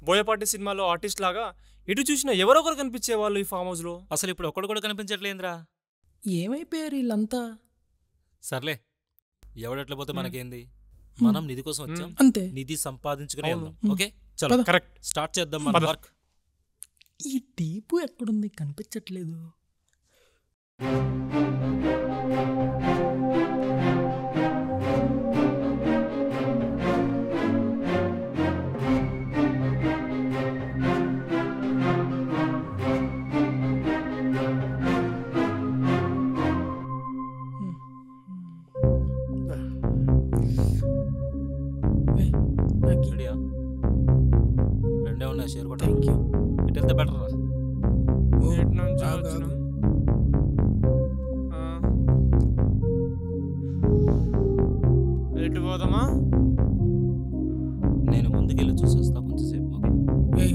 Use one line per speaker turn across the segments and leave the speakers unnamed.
బోయపాటి సినిమాలో ఆర్టిస్ట్ లాగా ఎటు చూసినా ఎవరో ఒకరు కనిపించేవాళ్ళు ఈ ఫామ్ హౌస్లో.
అసలు ఇప్పుడు ఒక్కడు కూడా కనిపించట్లేదురా.
ఏమైపోయారు వీళ్ళంతా?
సర్లే, ఎవడెట్లా పోతే మనకేంది, మనం నిధి కోసం వచ్చాం,
అంతే.
నిధి సంపాదించుకునే
అవును.
వెళ్దాం. ఓకే చలో
కరెక్ట్,
స్టార్ట్ చేద్దాం మన
పద.
వర్క్.
ఈ టీపు ఎక్కడుంది? కనిపించట్లేదు.
రెడీయా? రెండే ఉన్నాయి, షేర్ కొట్ట.
Thank you.
ఇటు వెళ్తే బెటర్ రా.
ఎటు నుంచి వచ్చినాం? ఎటు పోదామా?
నేను ముందుకెళ్ళి చూసేస్తా కొంచెంసేపు. ఓకే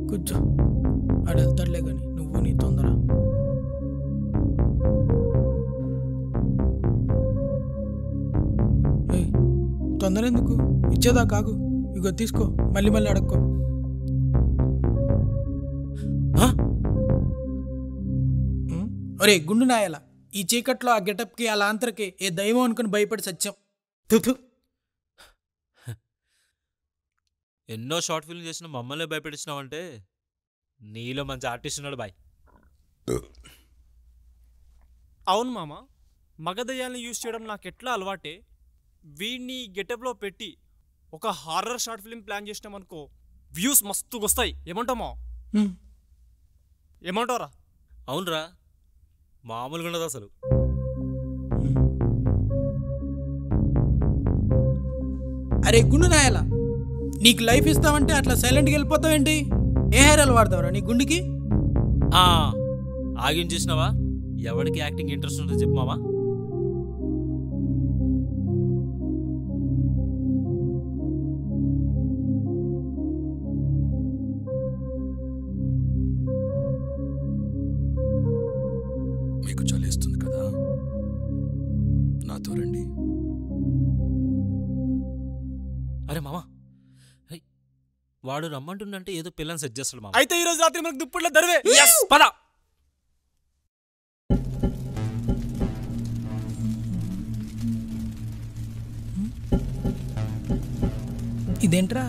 కూర్చో, ఆడు వెళ్తాడులే కానీ నువ్వు నీ తొందర. తొందర ఎందుకు? ఇచ్చేదా కాగు. ఇగో తీసుకో, మళ్ళీ మళ్ళీ అడక్కో. ఒరే గుండు నాయాల, ఈ చీకట్లో ఆ గెటప్కి ఆ లాంతర్కి ఏ దైవం అనుకుని భయపడి సత్యం.
ఎన్నో షార్ట్ ఫిల్మ్ చేసిన మమ్మల్ని భయపెట్టించినావంటే నీలో మంచి ఆర్టిస్ట్ ఉన్నాడు బాయ్.
అవును మామ, మగదయ్యాన్ని యూజ్ చేయడం నాకు ఎట్లా అలవాటే. వీడిని గెటప్లో పెట్టి ఒక హారర్ షార్ట్ ఫిల్మ్ ప్లాన్ చేసినామనుకో, వ్యూస్ మస్తుగా వస్తాయి. ఏమంటామా? ఏమంటారా?
అవునరా, మామూలుగా ఉండదు అసలు.
అరే గుండు నాయాల, నీకు లైఫ్ ఇస్తావంటే అట్లా సైలెంట్గా వెళ్ళిపోతావేంటి? ఏ హెయిర్ వాడతావురా నీ గుండెకి?
ఆగిన చూసినావా? ఎవరికి యాక్టింగ్ ఇంట్రెస్ట్ ఉంటుందో చెప్పు మావా.
మీకు చలేస్తుంది కదా, నాతో రండి.
అరే మామా, వాడు రమ్మంటుండంటే ఏదో పిల్లని సెట్ చేస్తాడు మామ.
అయితే ఈరోజు రాత్రి మనకు దుప్పట్లో దరివే.
పద.
ఇదేంట్రా?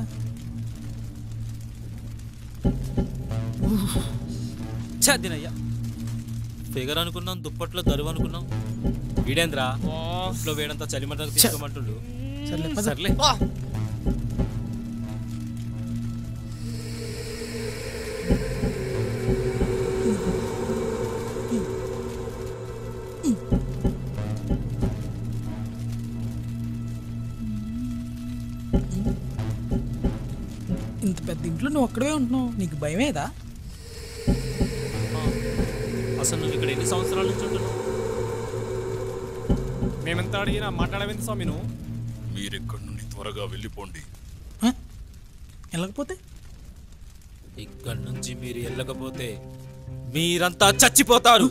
చదినయ్యా, ఫిగర్ అనుకున్నాం, దుప్పట్లో దరువు అనుకున్నాం. వీడేంద్రా ఇంట్లో వేడంతా చలిమంటకు తీసుకోమంటుండు. సర్లే
ఇంత పెద్ద ఇంట్లో నువ్వు ఒక్కడే ఉంటున్నావు, నీకు భయమేదా?
అసలు నువ్వు ఇక్కడ ఎన్ని సంవత్సరాల నుంచి ఉంటున్నావు?
మేమెంత అడిగినా మాట్లాడవేంది స్వామి నువ్వు?
మీరిక్కడి నుండి త్వరగా వెళ్ళిపోండి.
వెళ్ళకపోతే?
ఇక్కడి నుంచి మీరు వెళ్ళకపోతే మీరంతా చచ్చిపోతారు.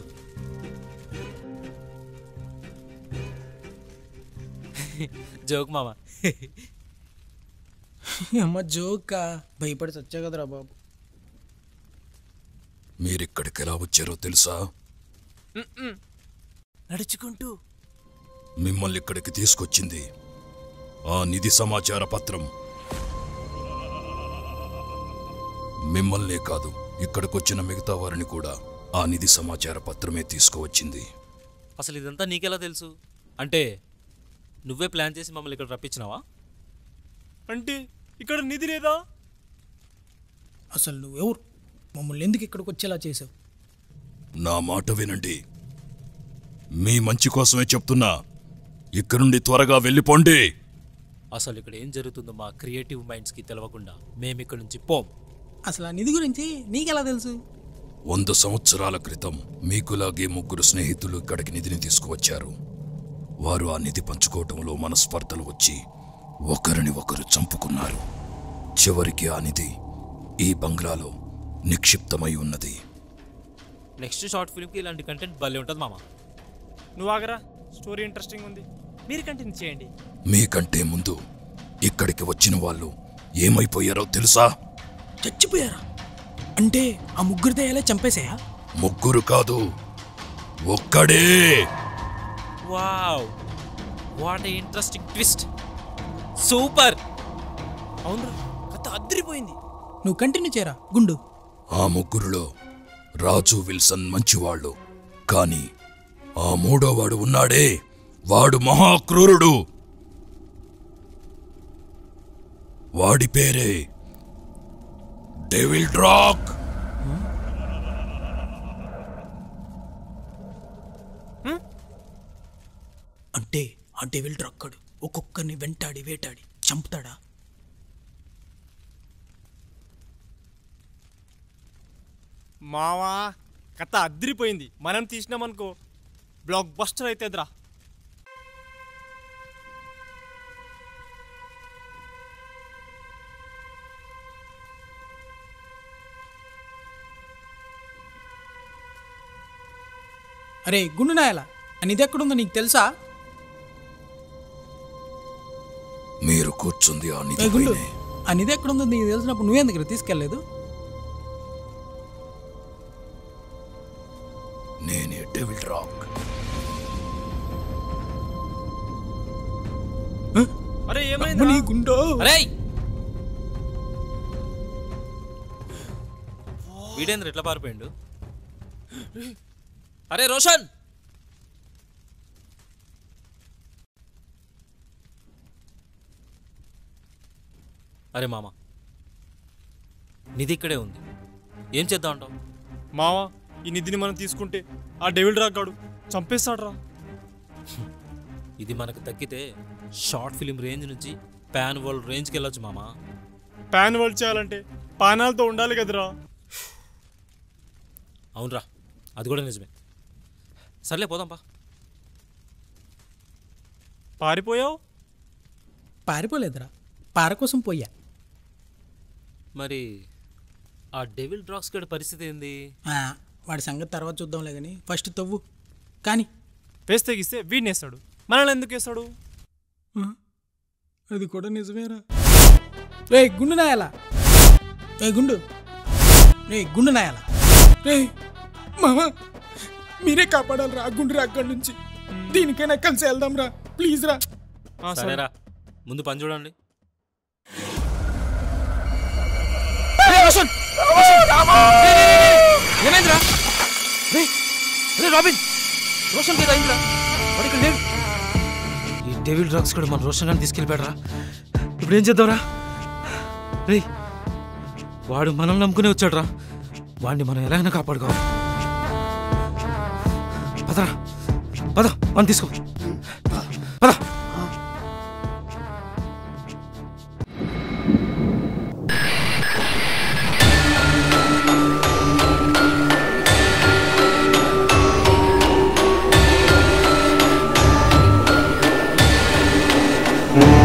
జోక్ మామ.
అమ్మ జోకా? భయపడి చచ్చా కదరా బాబు.
మీరిక్కడికి ఎలా వచ్చారో తెలుసా?
నడుచుకుంటూ.
మిమ్మల్ని ఇక్కడికి తీసుకొచ్చింది ఆ నిధి సమాచార పత్రం. మిమ్మల్నే కాదు, ఇక్కడికొచ్చిన మిగతా వారిని కూడా ఆ నిధి సమాచార పత్రమే తీసుకువచ్చింది.
అసలు ఇదంతా నీకెలా తెలుసు? అంటే నువ్వే ప్లాన్ చేసి మమ్మల్ని ఇక్కడ రప్పించినావా?
అంటే ఇక్కడ నిధి లేదా?
అసలు నువ్వెవరు? మమ్మల్ని ఎందుకు ఇక్కడికి వచ్చేలా చేసావు?
నా మాట వినండి, మీ మంచి కోసమే చెప్తున్నా. ఇక్కడి నుండి త్వరగా వెళ్ళిపోండి.
అసలు ఇక్కడ ఏం జరుగుతుందో మా క్రియేటివ్ మైండ్స్కి తెలవకుండా మేము ఇక్కడ నుంచి పోం.
అసలు ఆ నిధి గురించి నీకెలా తెలుసు?
100 సంవత్సరాల క్రితం మీకులాగే 3 స్నేహితులు ఇక్కడికి నిధిని తీసుకువచ్చారు. వారు ఆ నిధి పంచుకోవటంలో మనస్పర్ధలు వచ్చి ఒకరిని ఒకరు చంపుకున్నారు. చివరికి ఆ నిధి ఈ బంగ్లాలో నిక్షిప్తమై ఉన్నది.
నెక్స్ట్ షార్ట్ ఫిల్మ్కి ఇలాంటి కంటెంట్ భలే ఉంటుంది మామ.
నువ్వు ఆగరా, స్టోరీ ఇంట్రెస్టింగ్ ఉంది, మీరు కంటిన్యూ చేయండి.
మీకంటే ముందు ఇక్కడికి వచ్చిన వాళ్ళు ఏమైపోయారో తెలుసా?
చచ్చిపోయారా? అంటే ఆ ముగ్గురు దయ్యాలే చంపేశాయా?
ముగ్గురు కాదు, ఒక్కడే.
Wow, what a interesting twist. Super.
అవునరా, కథ అద్దరిపోయింది.
నువ్వు కంటిన్యూ చేయరా గుండు.
ఆ ముగ్గురులో రాజు విల్సన్ మంచివాళ్ళు, కానీ ఆ మూడోవాడు ఉన్నాడే, వాడు మహాక్రూరుడు. వాడి పేరే డెవిల్ డ్రాక్.
అంటే ఆ డెవిల్ డ్రాక్కడు ఒక్కొక్కరిని వెంటాడి వేటాడి చంపుతాడా?
మావా, కథ అద్దరిపోయింది. మనం తీసినామనుకో బ్లాక్ బస్టర్ అవుతుందిరా.
అరే గుండు నాయలా, అని ఇది ఎక్కడుందో నీకు తెలుసా?
మీరు కూర్చుంది ఆ
ఏ గుండు,
నిధిపైనే.
ఆ నిధి ఎక్కడుందో నీకు తెలిసినప్పుడు నువ్వెందుకు తీసుకెళ్ళలేదు?
నేనే డెవిల్ డ్రాక్.
అరే
నీ
ఏమైంది?
గుండో.
అరే వీడేంద్ర ఎట్లా పారిపోయిండు? అరే రోషన్, అరే మామ, నిధి ఇక్కడే ఉంది, ఏం చేద్దాం అంటావు?
మావా, ఈ నిధిని మనం తీసుకుంటే ఆ డెవిల్ డ్రాక్ గాడు చంపేస్తాడ్రా.
ఇది మనకు దక్కితే షార్ట్ ఫిలిం రేంజ్ నుంచి పాన్ వరల్డ్ రేంజ్కి వెళ్ళొచ్చు మామ.
పాన్ వరల్డ్ చేయాలంటే పానాలతో ఉండాలి కదరా.
అవునరా, అది కూడా నిజమే. సర్లే పోదాంపా.
పారిపోయావు?
పారిపోలేదురా, పార కోసం పోయా.
మరి ఆ డెవిల్ డ్రాక్స్ గడి పరిస్థితి ఏంది?
వాడి సంగతి తర్వాత చూద్దాంలే కానీ ఫస్ట్ తవ్వు. కానీ
పేస్ తెగిస్తే వీడినేస్తాడు, మనల్ని ఎందుకు వేస్తాడు?
అది కూడా నిజమేరా. రే గుండు నాయాలా, రే గుండు, రే గుండు నాయాలా, రే మామ మీరే కాపాడాలి రా గుండు రా అక్కడి నుంచి. దీనికైనా కలిసి వెళ్దాం రా ప్లీజ్ రా.
సరే.
సరేరా, ముందు పని చూడండి. ఏమైందిరా? రే రాబిన్, రోషన్ మీద అయిందిరా, వాడు ఇక్కడ లేడు. ఈ డెవిల్ డ్రాగ్స్ కూడా మన రోషన్ గారిని తీసుకెళ్ళిపోయాడరా. ఇప్పుడు ఏం చేద్దాంరా? రే, వాడు మనల్ని నమ్ముకునే వచ్చాడురా, వాడిని మనం ఎలాగైనా కాపాడుకోవాలి. పదరా, పద, మనం తీసుకో, పద.
Mm-hmm.